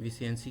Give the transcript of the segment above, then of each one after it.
VCNC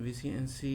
VCNC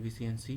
VCNC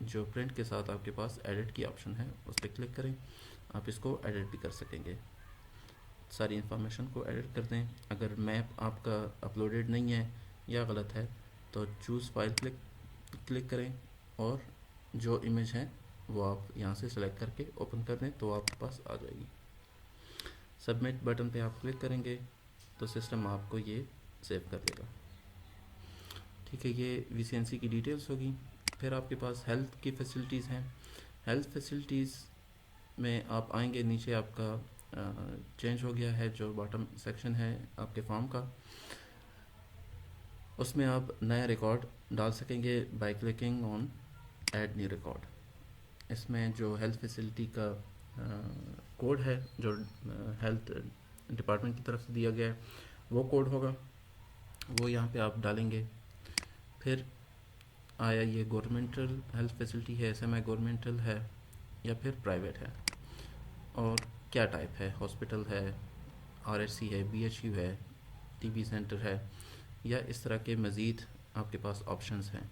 جو print کے ساتھ آپ کے پاس ایڈٹ کی آپشن ہے اس پہ کلک کریں. آپ اس کو ایڈٹ بھی کر سکیں گے, ساری انفارمیشن کو ایڈٹ کر دیں. اگر میپ آپ کا اپلوڈیڈ نہیں ہے یا غلط ہے تو چوز فائل کلک کریں اور جو امیج ہے وہ آپ یہاں سے سلیکٹ کر کے اوپن کر دیں تو آپ کے پاس آ جائے گی. سبمٹ بٹن پہ آپ کلک کریں گے تو سسٹم آپ کو یہ سیو کر دے گا. ٹھیک ہے, یہ وی سی این سی کی ڈیٹیلز ہوگی. پھر آپ کے پاس ہیلتھ کی فیسلٹیز ہیں. ہیلتھ فیسلٹیز میں آپ آئیں گے, نیچے آپ کا چینج ہو گیا ہے جو باٹم سیکشن ہے آپ کے فارم کا, اس میں آپ نیا ریکارڈ ڈال سکیں گے by clicking on add new record. اس میں جو ہیلتھ فیسلٹی کا کوڈ ہے جو ہیلتھ ڈپارٹمنٹ کی طرف سے دیا گیا ہے وہ کوڈ ہوگا, وہ یہاں پہ آپ ڈالیں گے. پھر آیا یہ گورنمنٹل ہیلتھ فیسلٹی ہے, سیمی گورنمنٹل ہے یا پھر پرائیویٹ ہے, اور کیا ٹائپ ہے, ہاسپٹل ہے, آر ایس سی ہے, بی ایچ یو ہے, ٹی بی سینٹر ہے, یا اس طرح کے مزید آپ کے پاس آپشنز ہیں.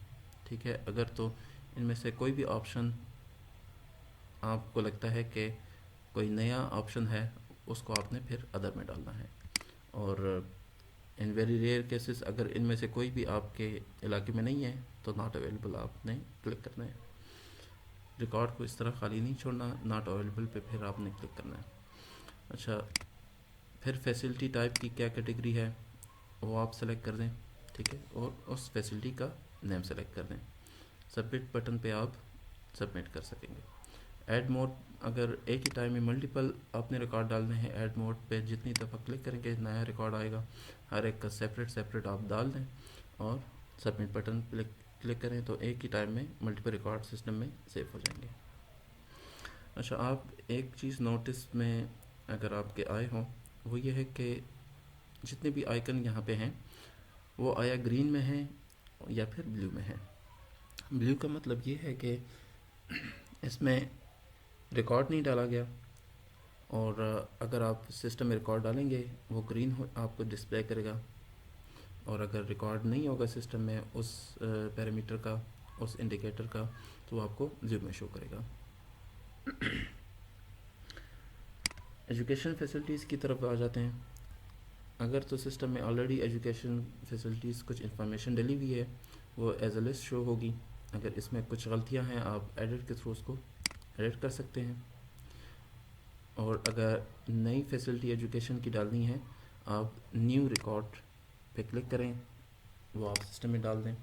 ٹھیک ہے, اگر تو ان میں سے کوئی بھی آپشن آپ کو لگتا ہے کہ کوئی نیا آپشن ہے اس کو آپ نے پھر ادر میں ڈالنا ہے. اور ان ویری ریئر کیسز اگر ان میں سے کوئی بھی آپ کے علاقے میں نہیں ہے تو ناٹ اویلیبل آپ نے کلک کرنا ہے. ریکارڈ کو اس طرح خالی نہیں چھوڑنا, ناٹ اویلیبل پہ پھر آپ نے کلک کرنا ہے. اچھا, پھر فیسلٹی ٹائپ کی کیا کیٹیگری ہے وہ آپ سلیکٹ کر دیں. ٹھیک ہے, اور اس فیسلٹی کا نیم سلیکٹ کر دیں. سبمٹ بٹن پہ آپ سبمٹ کر سکیں گے. ایڈ موڈ, اگر ایک ہی ٹائم میں ملٹیپل آپ نے ریکارڈ ڈالنے ہیں, ایڈ موڈ پہ جتنی دفعہ کلک کریں گے نیا ریکارڈ آئے گا, ہر ایک کا سیپریٹ آپ ڈال دیں اور سبمٹ بٹن کلک کریں تو ایک ہی ٹائم میں ملٹیپل ریکارڈ سسٹم میں سیو ہو جائیں گے. اچھا, آپ ایک چیز نوٹس میں اگر آپ کے آئے ہوں وہ یہ ہے کہ جتنے بھی آئیکن یہاں پہ ہیں وہ آیا گرین میں ہیں یا پھر بلیو میں ہیں. بلیو کا مطلب یہ ہے کہ اس میں ریکارڈ نہیں ڈالا گیا, اور اگر آپ سسٹم میں ریکارڈ ڈالیں گے وہ گرین آپ کو ڈسپلے کرے گا, اور اگر ریکارڈ نہیں ہوگا سسٹم میں اس پیرامیٹر کا, اس انڈیکیٹر کا, تو آپ کو بلیو میں شو کرے گا. ایجوکیشن فیسلٹیز کی طرف آ جاتے ہیں. اگر تو سسٹم میں آلریڈی ایجوکیشن فیسلٹیز کچھ انفارمیشن ڈلی ہوئی ہے وہ ایز اے لسٹ شو ہوگی. اگر اس میں کچھ غلطیاں ہیں آپ ایڈٹ کے تھرو اس کو ایڈٹ کر سکتے ہیں. اور اگر نئی فیسلٹی ایجوکیشن کی ڈالنی ہے آپ نیو ریکارڈ پہ کلک کریں, وہ آپ سسٹم میں ڈال دیں.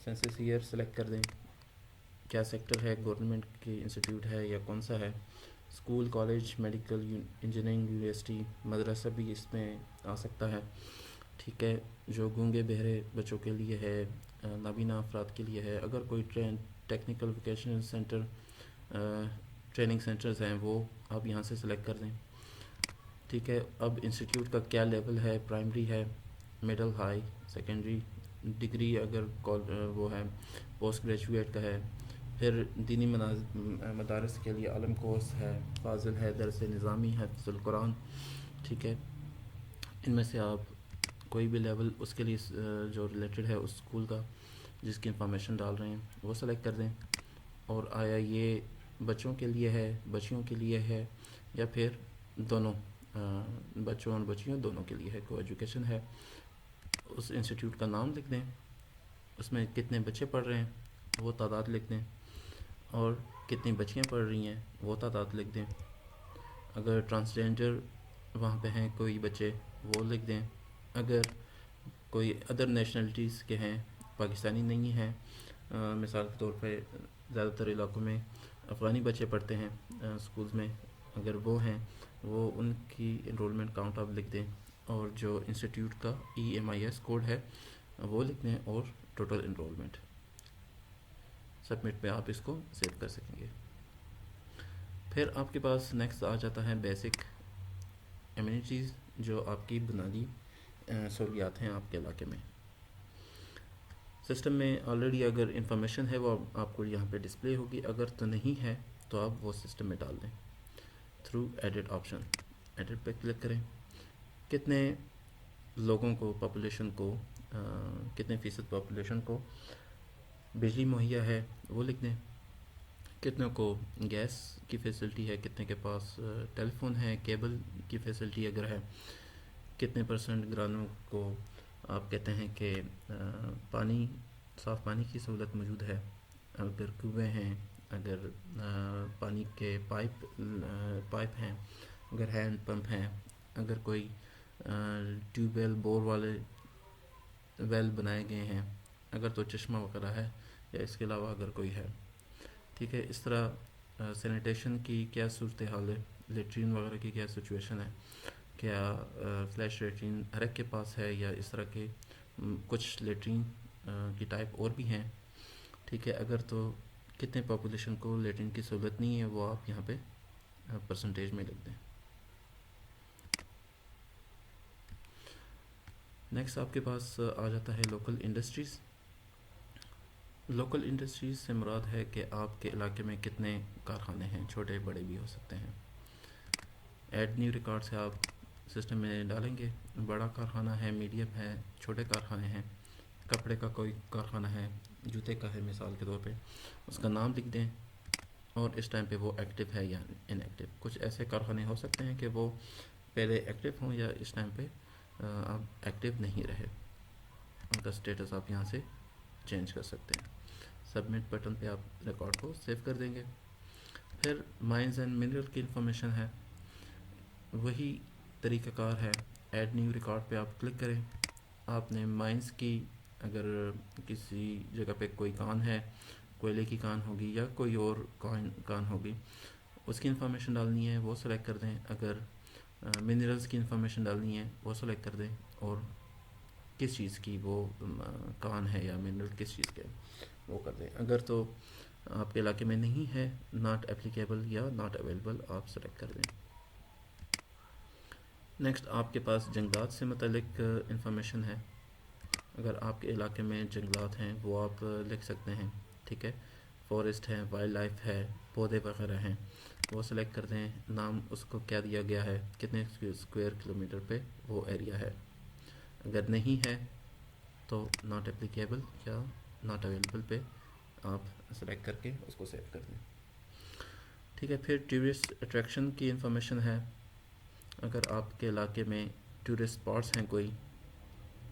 سینسس ایئر سلیکٹ کر دیں, کیا سیکٹر ہے, گورنمنٹ کی انسٹیٹیوٹ ہے یا کون سا ہے, school, college, medical, engineering, university, مدرسہ بھی اس میں آ سکتا ہے. ٹھیک ہے, جو گونگے بہرے بچوں کے لیے ہے, نابینا افراد کے لیے ہے, اگر کوئی technical vocational centre, training centres ہیں وہ آپ یہاں سے سلیکٹ کر دیں. ٹھیک ہے, اب انسٹیٹیوٹ کا کیا لیول ہے, پرائمری ہے, مڈل, ہائی, سیکنڈری, ڈگری اگر وہ ہے پوسٹ گریجویٹ کا ہے, پھر دینی مدارس کے لیے عالم کورس ہے, فاضل ہے, درس نظامی ہے, حفظ القرآن. ٹھیک ہے, ان میں سے آپ کوئی بھی لیول اس کے لیے جو ریلیٹڈ ہے اس اسکول کا جس کی انفارمیشن ڈال رہے ہیں وہ سلیکٹ کر دیں. اور آیا یہ بچوں کے لیے ہے, بچیوں کے لیے ہے, یا پھر دونوں, بچوں اور بچیوں دونوں کے لیے ہے, کو ایجوکیشن ہے. اس انسٹیٹیوٹ کا نام لکھ دیں, اس میں کتنے بچے پڑھ رہے ہیں وہ تعداد لکھ دیں, اور کتنی بچیاں پڑھ رہی ہیں وہ تعداد لکھ دیں. اگر ٹرانسجینڈر وہاں پہ ہیں کوئی بچے وہ لکھ دیں. اگر کوئی ادر نیشنلٹیز کے ہیں, پاکستانی نہیں ہیں, مثال کے طور پہ زیادہ تر علاقوں میں افغانی بچے پڑھتے ہیں اسکولز میں, اگر وہ ہیں وہ ان کی انرولمنٹ کاؤنٹ آپ لکھ دیں, اور جو انسٹیٹیوٹ کا EMIS کوڈ ہے وہ لکھ دیں, اور ٹوٹل انرولمنٹ. سبمٹ پہ آپ اس کو سیو کر سکیں گے. پھر آپ کے پاس نیکسٹ آ جاتا ہے بیسک ایمینٹیز, جو آپ کی بنیادی سہولیات ہیں آپ کے علاقے میں. سسٹم میں آلریڈی اگر انفارمیشن ہے وہ آپ کو یہاں پہ ڈسپلے ہوگی, اگر تو نہیں ہے تو آپ وہ سسٹم میں ڈال دیں تھرو ایڈٹ آپشن. ایڈٹ پہ کلک کریں, کتنے لوگوں کو, پاپولیشن کو, کتنے فیصد پاپولیشن کو بجلی مہیا ہے وہ لکھ دیں. کتنے کو گیس کی فیسلٹی ہے، کتنے کے پاس ٹیلی فون ہے، کیبل کی فیسلٹی اگر ہے، کتنے پرسنٹ گرانوں کو آپ کہتے ہیں کہ پانی، صاف پانی کی سہولت موجود ہے، اگر کنویں ہیں، اگر پانی کے پائپ ہیں، اگر ہینڈ پمپ ہیں، اگر کوئی ٹیوب ویل بور والے ویل بنائے گئے ہیں، اگر تو چشمہ وغیرہ ہے، یا اس کے علاوہ اگر کوئی ہے. ٹھیک ہے. اس طرح سینیٹیشن کی کیا صورتحال ہے، لیٹرین وغیرہ کی کیا سچویشن ہے، کیا فلیش لیٹرین ہر ایک کے پاس ہے، یا اس طرح کے کچھ لیٹرین کی ٹائپ اور بھی ہیں. ٹھیک ہے. اگر تو کتنے پاپولیشن کو لیٹرین کی سہولت نہیں ہے، وہ آپ یہاں پہ پرسنٹیج میں لکھ دیں. نیکسٹ آپ کے پاس آ جاتا ہے لوکل انڈسٹریز. لوکل انڈسٹریز سے مراد ہے کہ آپ کے علاقے میں کتنے کارخانے ہیں، چھوٹے بڑے بھی ہو سکتے ہیں. ایڈ نیو ریکارڈ سے آپ سسٹم میں ڈالیں گے، بڑا کارخانہ ہے، میڈیم ہے، چھوٹے کارخانے ہیں، کپڑے کا کوئی کارخانہ ہے، جوتے کا ہے مثال کے طور پہ، اس کا نام لکھ دیں اور اس ٹائم پہ وہ ایکٹیو ہے یا ان ایکٹیو. کچھ ایسے کارخانے ہو سکتے ہیں کہ وہ پہلے ایکٹیو ہوں یا اس ٹائم پہ اب ایکٹیو نہیں رہے، ان کا سٹیٹس آپ یہاں سے چینج کر سکتے ہیں. سبمٹ بٹن پہ آپ ریکارڈ کو سیو کر دیں گے. پھر مائنز اینڈ منرل کی انفارمیشن ہے، وہی طریقہ کار ہے. ایڈ نیو ریکارڈ پہ آپ کلک کریں. آپ نے مائنز کی، اگر کسی جگہ پہ کوئی کان ہے، کوئلے کی کان ہوگی یا کوئی اور کان ہوگی، اس کی انفارمیشن ڈالنی ہے، وہ سلیکٹ کر دیں. اگر منرلز کی انفارمیشن ڈالنی ہے، وہ سلیکٹ کر دیں، اور کس چیز کی وہ کان ہے یا منرل کس چیز کے وہ کر دیں. اگر تو آپ کے علاقے میں نہیں ہے، ناٹ اپلیکیبل یا ناٹ اویلیبل آپ سلیکٹ کر دیں. نیکسٹ آپ کے پاس جنگلات سے متعلق انفارمیشن ہے. اگر آپ کے علاقے میں جنگلات ہیں وہ آپ لکھ سکتے ہیں. ٹھیک ہے. فارسٹ ہے، وائلڈ لائف ہے، پودے وغیرہ ہیں، وہ سلیکٹ کر دیں. نام اس کو کیا دیا گیا ہے، کتنے اسکوائر کلومیٹر پہ وہ ایریا ہے. اگر نہیں ہے تو ناٹ اپلیکیبل یا ناٹ اویلیبل پہ آپ سلیکٹ کر کے اس کو سیو کر دیں. ٹھیک ہے. پھر ٹورسٹ اٹریکشن کی انفارمیشن ہے. اگر آپ کے علاقے میں ٹورسٹ اسپاٹس ہیں، کوئی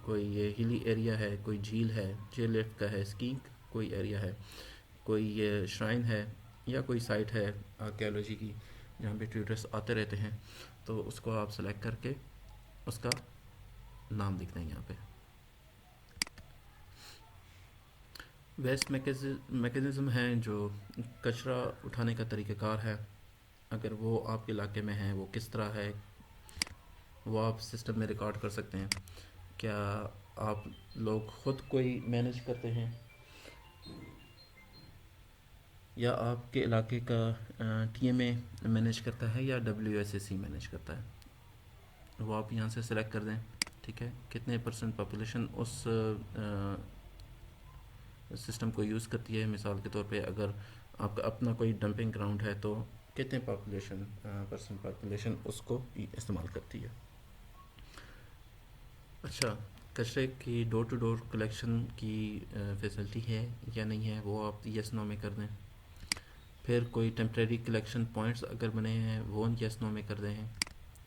یہ ہلی ایریا ہے، کوئی جھیل ہے، چیئر لفٹ کا ہے، اسکینگ کوئی ایریا ہے، کوئی یہ شرائن ہے، یا کوئی سائٹ ہے آرکیالوجی کی جہاں پہ ٹورسٹ آتے رہتے ہیں، تو اس کو آپ سلیکٹ کر کے اس کا نام لکھ دیں یہاں پہ. ویسٹ میکینزم ہیں، جو کچرا اٹھانے کا طریقہ کار ہے. اگر وہ آپ کے علاقے میں ہے، وہ کس طرح ہے، وہ آپ سسٹم میں ریکارڈ کر سکتے ہیں. کیا آپ لوگ خود کوئی مینیج کرتے ہیں، یا آپ کے علاقے کا ٹی ایم اے مینیج کرتا ہے، یا W S A C manage کرتا ہے، وہ آپ یہاں سے سلیکٹ کر دیں. ٹھیک ہے. کتنے پرسنٹ پاپولیشن اس سسٹم کو یوز کرتی ہے. مثال کے طور پہ اگر آپ کا اپنا کوئی ڈمپنگ گراؤنڈ ہے تو کتنے پرسنٹ پاپولیشن اس کو استعمال کرتی ہے. اچھا، کچرے کی ڈور ٹو ڈور کلیکشن کی فیسلٹی ہے یا نہیں ہے، وہ آپ یس نو میں کر دیں. پھر کوئی ٹیمپریری کلیکشن پوائنٹس اگر بنے ہیں، وہ یس نو میں کر دیں.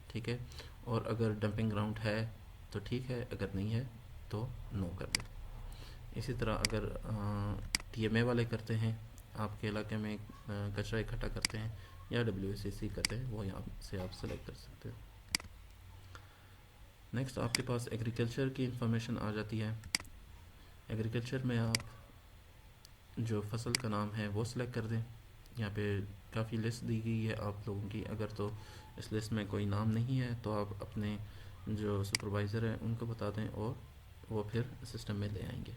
ٹھیک ہے. اور اگر ڈمپنگ گراؤنڈ ہے تو ٹھیک ہے، اگر نہیں ہے تو نو کر دیں. اسی طرح اگر ٹی ایم اے والے کرتے ہیں، آپ کے علاقے میں کچرا اکٹھا کرتے ہیں، یا ڈبلیو ایس سی سی کرتے ہیں، وہ یہاں سے آپ سلیکٹ کر سکتے ہیں. نیکسٹ آپ کے پاس ایگریکلچر کی انفارمیشن آ جاتی ہے. ایگریکلچر میں آپ جو فصل کا نام ہے وہ سلیکٹ کر دیں. یہاں پہ کافی لسٹ دی گئی ہے آپ لوگوں کی. اگر تو اس لسٹ میں کوئی نام نہیں ہے تو آپ اپنے جو سپروائزر ہیں ان کو بتا دیں، اور وہ پھر سسٹم میں لے آئیں گے.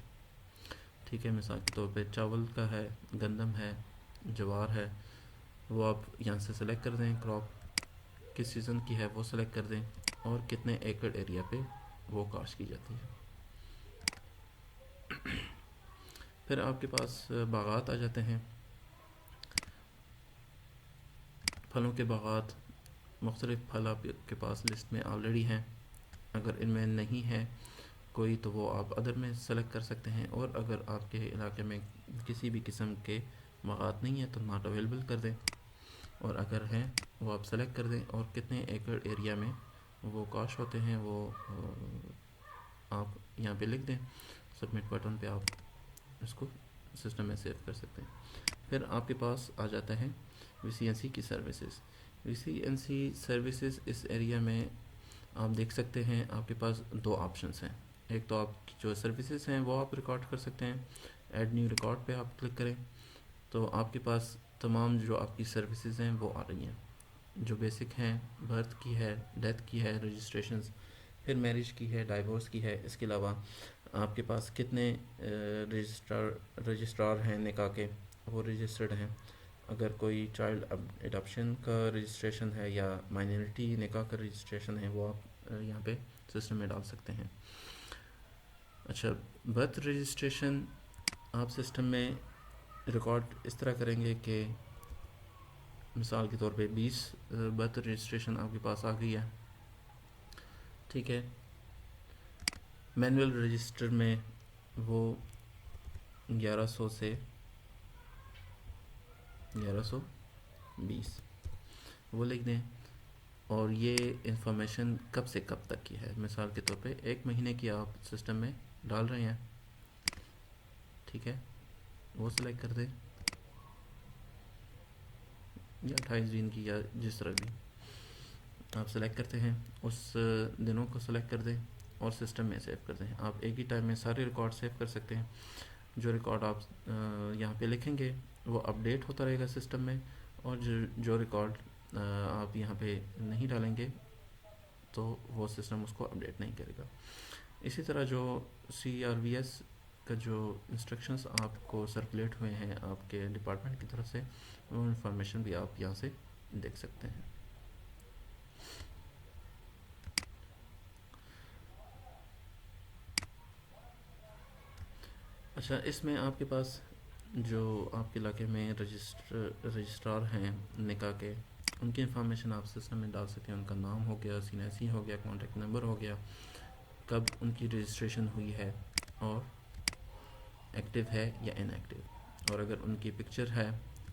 ٹھیک ہے. مثال کے طور پہ چاول کا ہے، گندم ہے، جوار ہے، وہ آپ یہاں سے سلیکٹ کر دیں. کراپ کس سیزن کی ہے وہ سلیکٹ کر دیں، اور کتنے ایکڑ ایریا پہ وہ کاشت کی جاتی ہے. پھر آپ کے پاس باغات آ جاتے ہیں. پھلوں کے باغات، مختلف پھل آپ کے پاس لسٹ میں آلریڈی ہیں. اگر ان میں نہیں ہے کوئی تو وہ آپ ادر میں سلیکٹ کر سکتے ہیں. اور اگر آپ کے علاقے میں کسی بھی قسم کے باغات نہیں ہیں تو ناٹ اویلیبل کر دیں، اور اگر ہیں وہ آپ سلیکٹ کر دیں، اور کتنے ایکڑ ایریا میں وہ کاشت ہوتے ہیں وہ آپ یہاں پہ لکھ دیں. سبمٹ بٹن پہ آپ اس کو سسٹم میں سیو کر سکتے ہیں. پھر آپ کے پاس آ جاتا ہے وی سی این سی کی سروسز. وی سی این سی سروسز اس ایریا میں آپ دیکھ سکتے ہیں آپ کے پاس دو آپشنس ہیں. ایک تو آپ کی جو سروسز ہیں وہ آپ ریکارڈ کر سکتے ہیں. ایڈ نیو ریکارڈ پہ آپ کلک کریں تو آپ کے پاس تمام جو آپ کی سروسز ہیں وہ آ رہی ہیں، جو بیسک ہیں، برتھ کی ہے، ڈیتھ کی ہے، رجسٹریشنز، پھر میرج کی ہے، ڈائیورس کی ہے. اس کے علاوہ آپ کے پاس کتنے رجسٹرار ہیں نکاح کے، وہ رجسٹرڈ ہیں. اگر کوئی چائلڈ اڈاپشن کا رجسٹریشن ہے یا مائنورٹی نکاح کا رجسٹریشن ہے وہ آپ یہاں پہ سسٹم میں ڈال سکتے ہیں. اچھا، برتھ رجسٹریشن آپ سسٹم میں ریکارڈ اس طرح کریں گے کہ مثال کے طور پہ 20 برتھ رجسٹریشن آپ کے پاس آ گئی ہے، ٹھیک ہے. مینول رجسٹر میں وہ 1100 سے 1120 وہ لکھ دیں. اور یہ انفارمیشن کب سے کب تک کی ہے، مثال کے طور پہ 1 مہینے کی آپ سسٹم میں ڈال رہے ہیں، ٹھیک ہے، وہ سلیکٹ کر دیں، یا 28 دن کی، یا جس طرح بھی آپ سلیکٹ کرتے ہیں اس دنوں کو سلیکٹ کر دیں اور سسٹم میں سیو کر دیں. آپ ایک ہی ٹائم میں سارے ریکارڈ سیو کر سکتے ہیں. جو ریکارڈ آپ یہاں پہ لکھیں گے وہ اپڈیٹ ہوتا رہے گا سسٹم میں، اور جو ریکارڈ آپ یہاں پہ نہیں ڈالیں گے تو وہ سسٹم اس کو اپڈیٹ نہیں کرے گا. اسی طرح جو سی آر وی ایس کا جو انسٹرکشنز آپ کو سرکولیٹ ہوئے ہیں آپ کے ڈپارٹمنٹ کی طرف سے، وہ انفارمیشن بھی آپ یہاں سے دیکھ سکتے ہیں. اچھا، اس میں آپ کے پاس جو آپ کے علاقے میں رجسٹرار ہیں نکاح کے، ان کی انفارمیشن آپ سسٹم میں ڈال سکتے ہیں. ان کا نام ہو گیا، سینیسی ہو گیا، کانٹیکٹ نمبر ہو گیا، کب ان کی رجسٹریشن ہوئی ہے، اور ایکٹیو ہے یا ان ایکٹیو. اور اگر ان کی پکچر ہے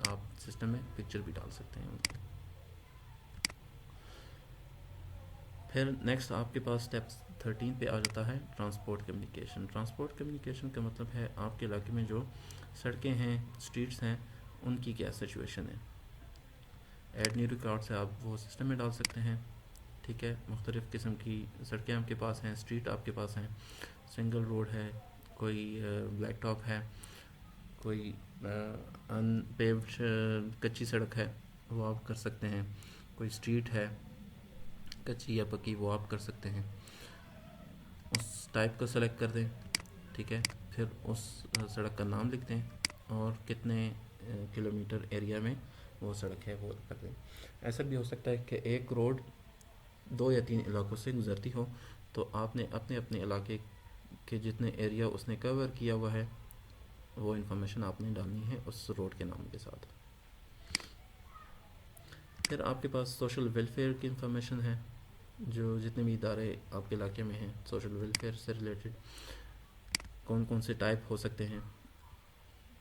آپ سسٹم میں پکچر بھی ڈال سکتے ہیں ان کی. پھر نیکسٹ آپ کے پاس اسٹیپ 13 پہ آ جاتا ہے ٹرانسپورٹ کمیونیکیشن. ٹرانسپورٹ کمیونیکیشن کا مطلب ہے آپ کے علاقے میں جو سڑکیں ہیں، اسٹریٹس ہیں، ان کی کیا سچویشن ہے. ایڈ نیو ریکارڈ سے آپ وہ سسٹم میں ڈال سکتے ہیں، ٹھیک ہے. مختلف قسم کی سڑکیں آپ کے پاس ہیں، اسٹریٹ آپ کے پاس ہیں. سنگل روڈ ہے، کوئی بلیک ٹاپ ہے، کوئی ان پیوڈ کچی سڑک ہے، وہ آپ کر سکتے ہیں. کوئی اسٹریٹ ہے کچی یا پکی، وہ آپ کر سکتے ہیں. اس ٹائپ کو سلیکٹ کر دیں، ٹھیک ہے. پھر اس سڑک کا نام لکھ دیں اور کتنے کلومیٹر ایریا میں وہ سڑک ہے وہ کر دیں. ایسا بھی ہو سکتا ہے کہ ایک روڈ 2 یا 3 علاقوں سے گزرتی ہو، تو آپ نے اپنے علاقے کے جتنے ایریا اس نے کور کیا ہوا ہے وہ انفارمیشن آپ نے ڈالنی ہے اس روڈ کے نام کے ساتھ. پھر آپ کے پاس سوشل ویلفیئر کی انفارمیشن ہے، جو جتنے بھی ادارے آپ کے علاقے میں ہیں سوشل ویلفیئر سے ریلیٹڈ، کون کون سے ٹائپ ہو سکتے ہیں.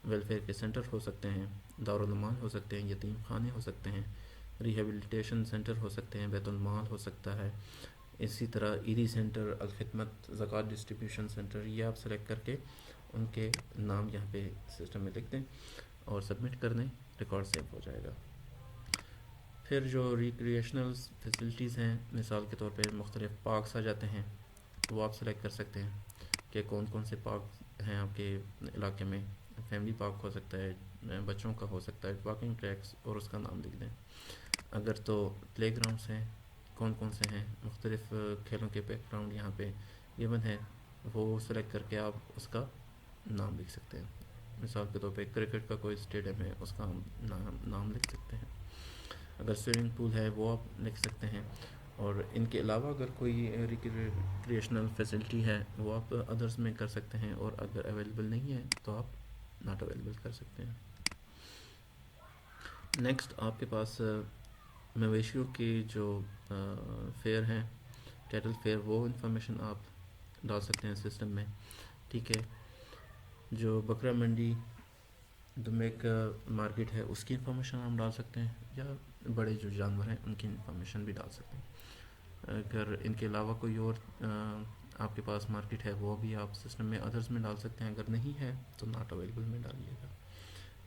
ویلفیئر کے سینٹر ہو سکتے ہیں، دارالامان ہو سکتے ہیں، یتیم خانے ہو سکتے ہیں، ریہیبلیٹیشن سینٹر ہو سکتے ہیں، بیت المال ہو سکتا ہے. اسی طرح ایری سینٹر، الخدمت، زکوٰۃ ڈسٹریبیوشن سینٹر، یہ آپ سلیکٹ کر کے ان کے نام یہاں پہ سسٹم میں لکھ دیں اور سبمٹ کر دیں، ریکارڈ سیو ہو جائے گا. پھر جو ریکریشنل فیسلٹیز ہیں، مثال کے طور پہ مختلف پارکس آ جاتے ہیں، وہ آپ سلیکٹ کر سکتے ہیں کہ کون کون سے پارک ہیں آپ کے علاقے میں. فیملی پارک ہو سکتا ہے، بچوں کا ہو سکتا ہے، واکنگ ٹریکس، اور اس کا نام لکھ دیں. اگر تو پلے گراؤنڈس ہیں، کون کون سے ہیں، مختلف کھیلوں کے بیک گراؤنڈ یہاں پہ ایون ہے، وہ سلیکٹ کر کے آپ اس کا نام لکھ سکتے ہیں. مثال کے طور پہ کرکٹ کا کوئی اسٹیڈیم ہے، اس کا نام لکھ سکتے ہیں. اگر سوئمنگ پول ہے وہ آپ لکھ سکتے ہیں. اور ان کے علاوہ اگر کوئی ریکریشنل فیسلٹی ہے وہ آپ ادرس میں کر سکتے ہیں، اور اگر اویلیبل نہیں ہے تو آپ ناٹ اویلیبل کر سکتے ہیں. نیکسٹ آپ کے پاس مویشیوں کی جو فیئر ہیں، کیٹل فیئر، وہ انفارمیشن آپ ڈال سکتے ہیں سسٹم میں، ٹھیک ہے. جو بکرا منڈی دمبے کا مارکیٹ ہے اس کی انفارمیشن ہم ڈال سکتے ہیں، یا بڑے جو جانور ہیں ان کی انفارمیشن بھی ڈال سکتے ہیں۔ اگر ان کے علاوہ کوئی اور آپ کے پاس مارکیٹ ہے وہ بھی آپ سسٹم میں ادرس میں ڈال سکتے ہیں، اگر نہیں ہے تو ناٹ اویلیبل میں ڈالیے گا۔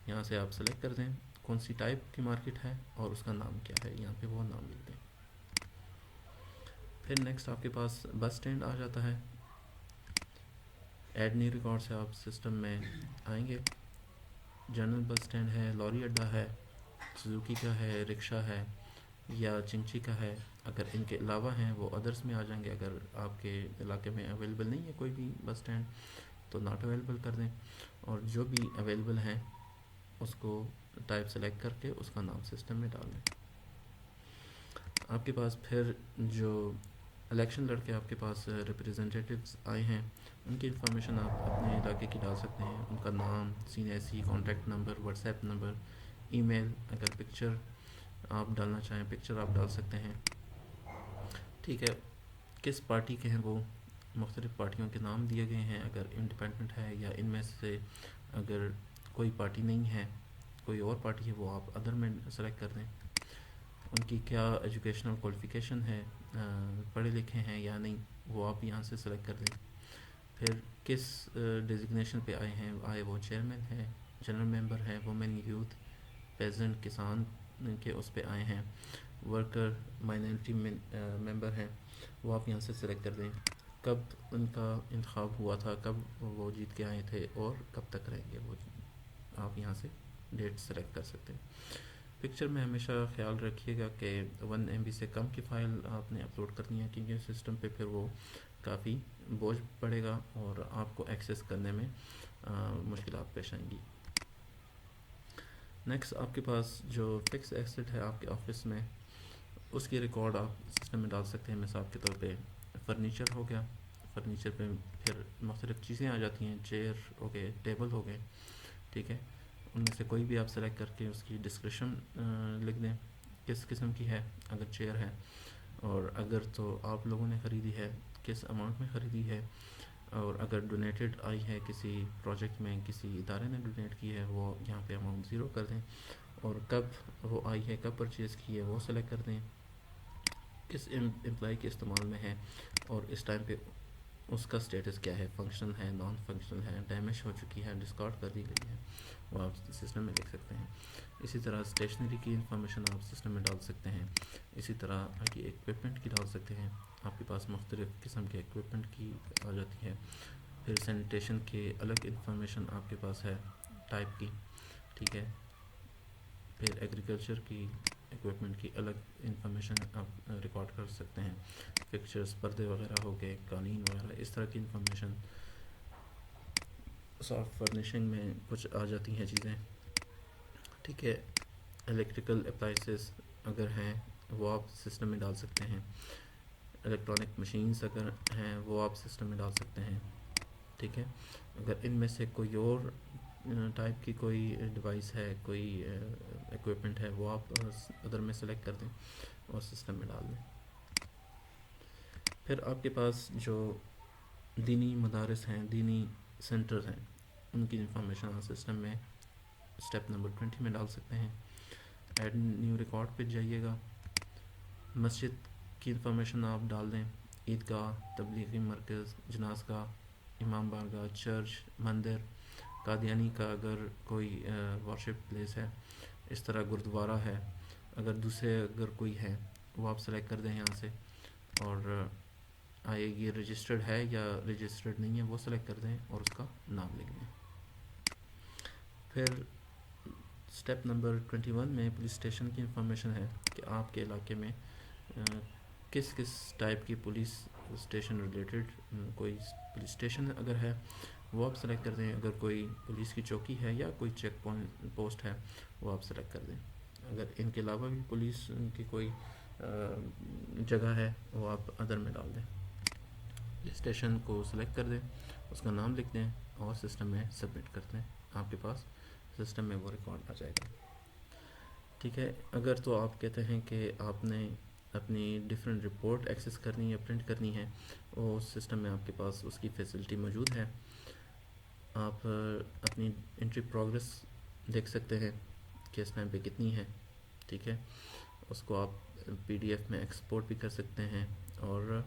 یہاں سے آپ سلیکٹ کر دیں کون سی ٹائپ کی مارکیٹ ہے اور اس کا نام کیا ہے، یہاں پہ وہ نام لکھ دیں۔ پھر نیکسٹ آپ کے پاس بس اسٹینڈ آ جاتا ہے۔ ایڈ نیو ریکارڈ سے آپ سسٹم میں آئیں گے۔ جنرل بس اسٹینڈ ہے، لوری اڈا ہے، سوزوکی کا ہے، رکشا ہے یا چنگچی کا ہے۔ اگر ان کے علاوہ ہیں وہ ادرس میں آ جائیں گے۔ اگر آپ کے علاقے میں اویلیبل نہیں ہے کوئی بھی بس اسٹینڈ تو ناٹ اویلیبل کر دیں، اور جو بھی اویلیبل ہیں اس کو ٹائپ سلیکٹ کر کے اس کا نام سسٹم میں ڈال دیں۔ آپ کے پاس پھر جو الیکشن لڑ کے آپ کے پاس ریپریزنٹیٹیوز آئے ہیں ان کی انفارمیشن آپ اپنے علاقے کی ڈال سکتے ہیں، ان کا نام، CNSE، contact number, WhatsApp number, email, اگر پکچر آپ ڈالنا چاہیں پکچر آپ ڈال سکتے ہیں۔ ٹھیک ہے، کس پارٹی کے ہیں وہ، مختلف پارٹیوں کے نام دیے گئے ہیں، اگر انڈیپینڈنٹ ہے یا ان میں سے اگر کوئی پارٹی نہیں ہے کوئی اور پارٹی ہے وہ آپ ادر میں سلیکٹ کر دیں۔ ان کی کیا ایجوکیشنل کوالیفیکیشن ہے، پڑھے لکھے ہیں یا نہیں، وہ آپ یہاں سے سلیکٹ کر دیں۔ پھر کس ڈیزگنیشن پہ آئے ہیں، آئے وہ چیئرمین ہے، جنرل ممبر ہے، وومن، یوتھ، پیزنٹ، کسان کے اس پہ آئے ہیں، ورکر، مائنورٹی ممبر ہیں، وہ آپ یہاں سے سلیکٹ کر دیں۔ کب ان کا انتخاب ہوا تھا، کب وہ جیت کے آئے تھے اور کب تک رہیں گے وہ، آپ یہاں سے ڈیٹ سلیکٹ کر سکتے ہیں۔ پکچر میں ہمیشہ خیال رکھیے گا کہ 1 MB سے کم کی فائل آپ نے اپلوڈ کرنی ہے، کیونکہ سسٹم پہ پھر وہ کافی بوجھ پڑے گا اور آپ کو ایکسیس کرنے میں مشکلات پیش آئیں گی۔ نیکسٹ آپ کے پاس جو فکس ایسٹ ہے آپ کے آفس میں اس کی ریکارڈ آپ سسٹم میں ڈال سکتے ہیں۔ مثال کے طور پہ فرنیچر ہو گیا، فرنیچر پہ پھر مختلف چیزیں آ جاتی ہیں، چیئر ہو گئے، ٹیبل ہو گئے، ٹھیک ہے، ان میں سے کوئی بھی آپ سلیکٹ کر کے اس کی ڈسکرپشن لکھ دیں کس قسم کی ہے، اگر چیئر ہے، اور اگر تو آپ لوگوں نے خریدی ہے کس اماؤنٹ میں خریدی ہے، اور اگر ڈونیٹڈ آئی ہے کسی پروجیکٹ میں، کسی ادارے نے ڈونیٹ کی ہے، وہ یہاں پہ اماؤنٹ 0 کر دیں، اور کب وہ آئی ہے، کب پرچیز کی ہے وہ سلیکٹ کر دیں، کس امپلائی کے استعمال میں ہے اور اس ٹائم پہ اس کا سٹیٹس کیا ہے، فنکشن ہے، نان فنکشن ہے، ڈیمیج ہو چکی ہے، ڈسکارڈ کر دی گئی ہے، وہ آپ سسٹم میں لکھ سکتے ہیں۔ اسی طرح اسٹیشنری کی انفارمیشن آپ سسٹم میں ڈال سکتے ہیں۔ اسی طرح کی ایکوپمنٹ کی ڈال سکتے ہیں، آپ کے پاس مختلف قسم کے ایکوپمنٹ کی آ جاتی ہے۔ پھر سینیٹیشن کے الگ انفارمیشن آپ کے پاس ہے ٹائپ کی، ٹھیک ہے۔ پھر ایگریکلچر کی ایکوپمنٹ کی الگ انفارمیشن آپ ریکارڈ کر سکتے ہیں، پکچرز، پردے وغیرہ ہو گئے، قالین وغیرہ، اس طرح کی انفارمیشن۔ سافٹ فرنیشنگ میں کچھ آ جاتی ہیں چیزیں، ٹھیک ہے۔ الیکٹریکل اپلائنسز اگر ہیں وہ آپ سسٹم میں ڈال سکتے ہیں، الیکٹرانک مشینز اگر ہیں وہ آپ سسٹم میں ڈال سکتے ہیں، ٹھیک ہے۔ اگر ان میں سے کوئی اور ٹائپ کی کوئی ڈیوائس ہے، کوئی ایکوپمنٹ ہے، وہ آپ ادر میں سلیکٹ کر دیں اور سسٹم میں ڈال دیں۔ پھر آپ کے پاس جو دینی مدارس ہیں، دینی سینٹرز ہیں، ان کی انفارمیشن آپ سسٹم میں اسٹیپ نمبر 20 میں ڈال سکتے ہیں۔ ایڈ نیو ریکارڈ پہ جائیے گا، مسجد کی انفارمیشن آپ ڈال دیں، عیدگاہ، تبلیغی مرکز، جناز گاہ، امام بارگاہ، چرچ، مندر، قادیانی کا اگر کوئی ورشپ پلیس ہے، اس طرح گردوارہ ہے، اگر دوسرے اگر کوئی ہے وہ آپ سلیکٹ کر دیں یہاں سے، اور آئے یہ رجسٹرڈ ہے یا رجسٹرڈ نہیں ہے وہ سلیکٹ کر دیں اور اس کا نام لکھ دیں۔ پھر اسٹیپ نمبر 21 میں پولیس اسٹیشن کی انفارمیشن ہے کہ آپ کے علاقے میں کس کس ٹائپ کی پولیس اسٹیشن ریلیٹڈ کوئی پولیس اسٹیشن اگر ہے وہ آپ سلیکٹ کر دیں، اگر کوئی پولیس کی چوکی ہے یا کوئی چیک پوسٹ ہے وہ آپ سلیکٹ کر دیں۔ اگر ان کے علاوہ بھی پولیس کی کوئی جگہ ہے وہ آپ ادر میں ڈال دیں۔ پولیس اسٹیشن کو سلیکٹ کر دیں، اس کا نام لکھ دیں اور سسٹم میں سبمٹ کر دیں، آپ کے پاس سسٹم میں وہ ریکارڈ آ جائے گا، ٹھیک ہے۔ اگر تو آپ کہتے ہیں کہ آپ نے اپنی ڈیفرنٹ رپورٹ ایکسیس کرنی ہے، پرنٹ کرنی ہے، وہ سسٹم میں آپ کے پاس اس کی فیسلٹی موجود ہے۔ آپ اپنی انٹری پروگریس دیکھ سکتے ہیں کہ اس ٹائم پہ کتنی ہے. ٹھیک ہے, اس کو آپ پی ڈی ایف میں ایکسپورٹ بھی کر سکتے ہیں اور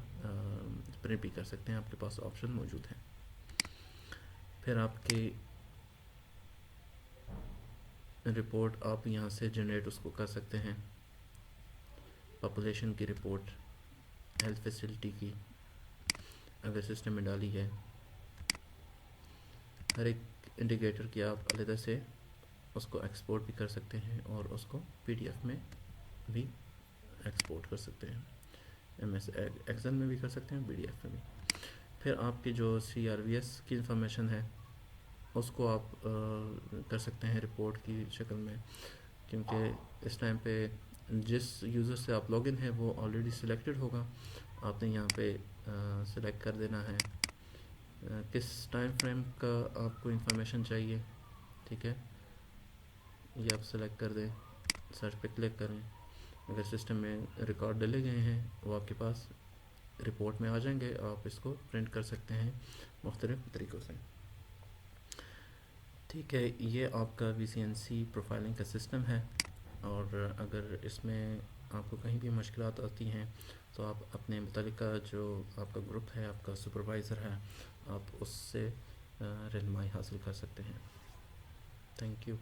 پرنٹ بھی کر سکتے ہیں, آپ کے پاس آپشن موجود ہیں. پھر آپ کی رپورٹ آپ یہاں سے جنریٹ اس کو کر سکتے ہیں, پاپولیشن کی رپورٹ, ہیلتھ فیسلٹی کی اگر سسٹم میں ڈالی ہے, ہر ایک انڈیکیٹر کی آپ علیحدہ سے اس کو ایکسپورٹ بھی کر سکتے ہیں اور اس کو پی ڈی ایف میں بھی ایکسپورٹ کر سکتے ہیں, ایم ایس ایکسل میں بھی کر سکتے ہیں, پی ڈی ایف میں بھی. پھر آپ کی جو سی آر وی ایس کی انفارمیشن ہے اس کو آپ کر سکتے ہیں رپورٹ کی شکل میں, کیونکہ اس ٹائم پہ جس یوزر سے آپ لاگ ان ہے وہ آلریڈی سلیکٹڈ ہوگا. آپ نے یہاں پہ سلیکٹ کر دینا ہے کس ٹائم فریم کا آپ کو انفارمیشن چاہیے. ٹھیک ہے, یہ آپ سلیکٹ کر دیں, سرچ پہ کلک کریں, اگر سسٹم میں ریکارڈ ڈلے گئے ہیں وہ آپ کے پاس رپورٹ میں آ جائیں گے, آپ اس کو پرنٹ کر سکتے ہیں مختلف طریقوں سے. ٹھیک ہے, یہ آپ کا وی سی این سی پروفائلنگ کا سسٹم ہے, اور اگر اس میں آپ کو کہیں بھی مشکلات آتی ہیں تو آپ اپنے متعلقہ جو آپ کا گروپ ہے, آپ کا سپروائزر ہے, آپ اس سے رہنمائی حاصل کر سکتے ہیں. Thank you.